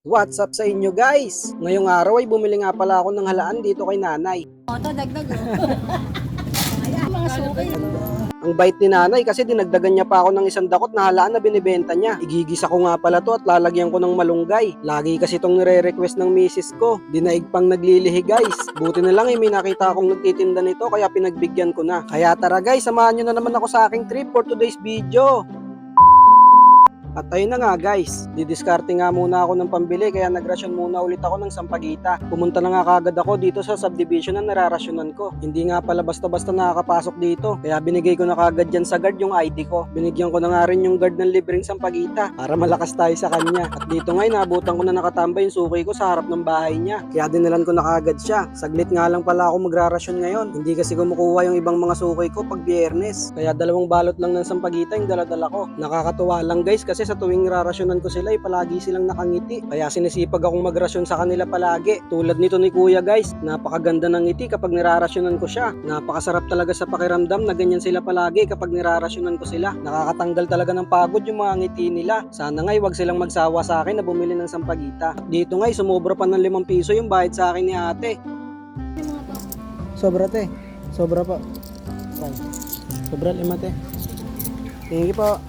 What's up sa inyo guys? Ngayong araw ay bumili nga pala ako ng halaan dito kay nanay. Ito, dagdag Ayan, mga suki. Ang bait ni nanay kasi dinagdagan niya pa ako ng isang dakot na halaan na binibenta niya. Igigisa ko nga pala to at lalagyan ko ng malunggay. Lagi kasi itong nire-request ng misis ko. Dinaig pang naglilihi guys. Buti na lang may nakita akong nagtitinda nito kaya pinagbigyan ko na. Kaya tara guys, samahan nyo na naman ako sa aking trip for today's video. At ayun na nga guys, didiskarte nga muna ako ng pambili kaya nagrasyon muna ulit ako ng sampagita. Pumunta na nga kagad ako dito sa subdivision na nararasyonan ko. Hindi nga pala basta-basta nakakapasok dito, kaya binigay ko na kagad dyan sa guard yung ID ko. Binigyan ko na nga rin yung guard ng libreng sampagita para malakas tayo sa kanya. At dito nga inabutan ko na nakatambay yung suki ko sa harap ng bahay niya. Kaya dinalan ko na kagad siya. Saglit nga lang pala ako magrarasyon ngayon. Hindi kasi kumukuha yung ibang mga suki ko pag biyernes. Kaya 2 balot lang ng sampagita yung daladala ko. Nakakatuwa lang guys kasi sa tuwing rarasyonan ko sila ay palagi silang nakangiti. Kaya sinisipag akong magrasyon sa kanila palagi. Tulad nito ni kuya guys, napakaganda ng ngiti kapag nirarasyonan ko siya. Napakasarap talaga sa pakiramdam na ganyan sila palagi kapag nirarasyonan ko sila. Nakakatanggal talaga ng pagod yung mga ngiti nila. Sana nga'y wag silang magsawa sa akin na bumili ng sampagita. At dito nga'y sumobra pa ng 5 piso yung bayad sa akin ni ate. Sobra te. Sobra pa. Sobra 5 te. Thank you po.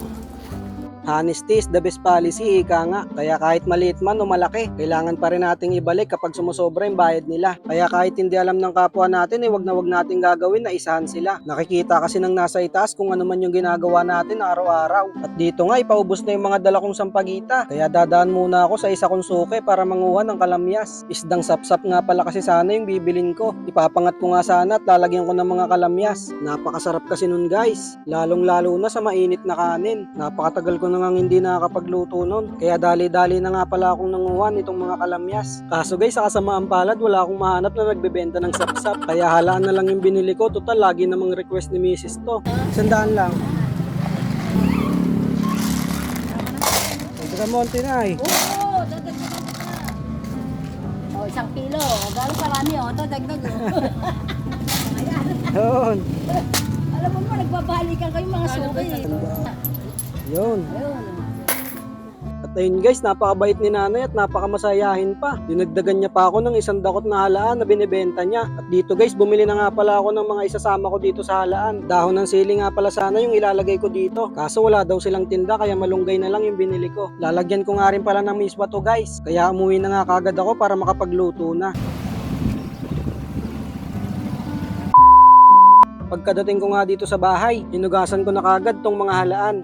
Honesty is the best policy, ika nga. Kaya kahit maliit man o malaki, kailangan pa rin nating ibalik kapag sumusobra yung bayad nila. Kaya kahit hindi alam ng kapwa natin, wag na wag nating gagawin na isahan sila. Nakikita kasi ng nasa itaas kung ano man yung ginagawa natin araw-araw. At dito nga, ipaubos na yung mga dala kong sampagita. Kaya dadaan muna ako sa isa kong suke para manguha ng kalamyas. Isdang sapsap nga pala kasi sana yung bibilin ko. Ipapangat ko nga sana at lalagyan ko ng mga kalamyas. Napakasarap kasi nun guys. Lalong-lalo na sa mainit na kanin. Napakatagal ko nang hindi nakakapagluto nun. Kaya dali-dali na nga pala akong nanguha nitong mga kalamyas. Kaso guys, sa kasamaan palad, wala akong mahanap na nagbebenta ng sapsap. Kaya halaan na lang yung binili ko. Total, lagi namang request ni misis to. 100 lang. Ito monte na eh. Oo, dagdag na. Oh, 1 kilo. Gano'ng karami, oh. Ito, dagdag, Ayan. Yun. Alam mo, nagbabalikan kayo mga suki. Yun. Ayun. At ayun guys, napakabait ni nanay at napakamasayahin pa. Dinagdagan niya pa ako ng isang dakot na halaan na binibenta niya. At dito guys, bumili na nga pala ako ng mga isasama ko dito sa halaan. Dahon ng sili nga pala sana yung ilalagay ko dito. Kaso wala daw silang tinda kaya malunggay na lang yung binili ko. Lalagyan ko nga rin pala ng miswa to guys. Kaya umuwi na nga kagad ako para makapagluto na. Pagkadating ko nga dito sa bahay, hinugasan ko na kagad tong mga halaan.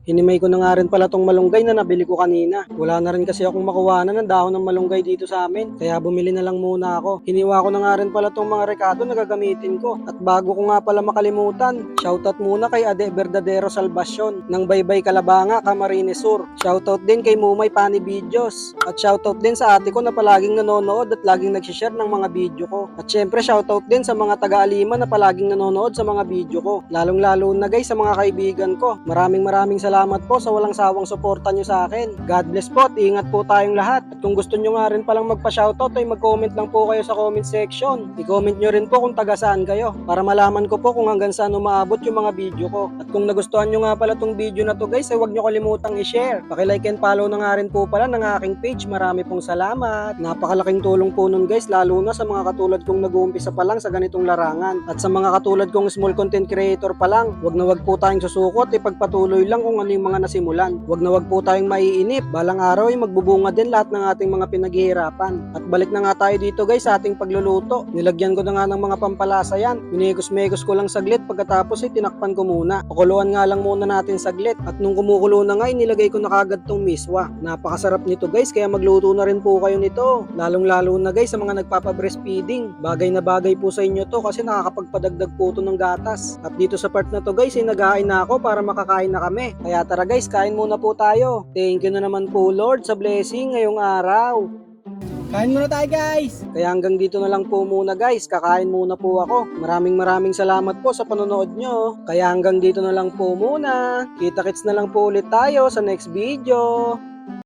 Hinimay ko na nga rin pala tong malunggay na nabili ko kanina. Wala na rin kasi akong makuwanan ng dahon ng malunggay dito sa amin. Kaya bumili na lang muna ako. Hiniwa ko na nga rin pala tong mga rekado na gagamitin ko. At bago ko nga pala makalimutan, shoutout muna kay Ade Verdadero Salvacion ng Baybay Calabanga, Camarines Sur. Shoutout din kay Mumay Pani Videos. At shoutout din sa ate ko na palaging nanonood at laging nagsishare ng mga video ko. At syempre shoutout din sa mga taga-Alima na palaging nanonood sa mga video ko. Lalong-lalo na guys sa mga kaibigan ko. Maraming salamat po sa walang sawang suporta nyo sa akin. God bless po at ingat po tayong lahat. At kung gusto nyo nga rin palang magpa-shoutout ay mag-comment lang po kayo sa comment section. I-comment nyo rin po kung taga saan kayo para malaman ko po kung hanggang saan umaabot yung mga video ko. At kung nagustuhan nyo nga pala tong video na to guys ay huwag nyo kalimutang i-share. Paki-like and follow na nga rin po pala ng aking page. Marami pong salamat. Napakalaking tulong po nun guys lalo na sa mga katulad kong nag-uumpisa pa lang sa ganitong larangan. At sa mga katulad kong small content creator pa lang, huwag na huwag po tayong susukot, ipagpatuloy lang kung ano yung mga nasimulan. Huwag na huwag po tayong maiinip. Balang araw ay magbubunga din lahat ng ating mga pinaghihirapan. At balik na nga tayo dito guys sa ating pagluluto. Nilagyan ko na nga ng mga pampalasa yan. Minekos-mekos ko lang saglit pagkatapos ay tinakpan ko muna. Pakuluan nga lang muna natin saglit. At nung kumukulo na nga nilagay ko na kagad tong miswa. Napakasarap nito guys kaya magluto na rin po kayo nito. Lalong-lalo na guys sa mga nagpapa-breastfeeding. Bagay na bagay po sa inyo to kasi nakakapagpadagdag po to ng gatas. At dito sa part na to guys ay naghahain na ako para makakain na kami. Kaya tara guys, kain muna po tayo. Thank you na naman po Lord sa blessing ngayong araw. Kain muna tayo guys! Kaya hanggang dito na lang po muna guys, kakain muna po ako. Maraming salamat po sa panonood nyo. Kaya hanggang dito na lang po muna. Kita-kits na lang po ulit tayo sa next video.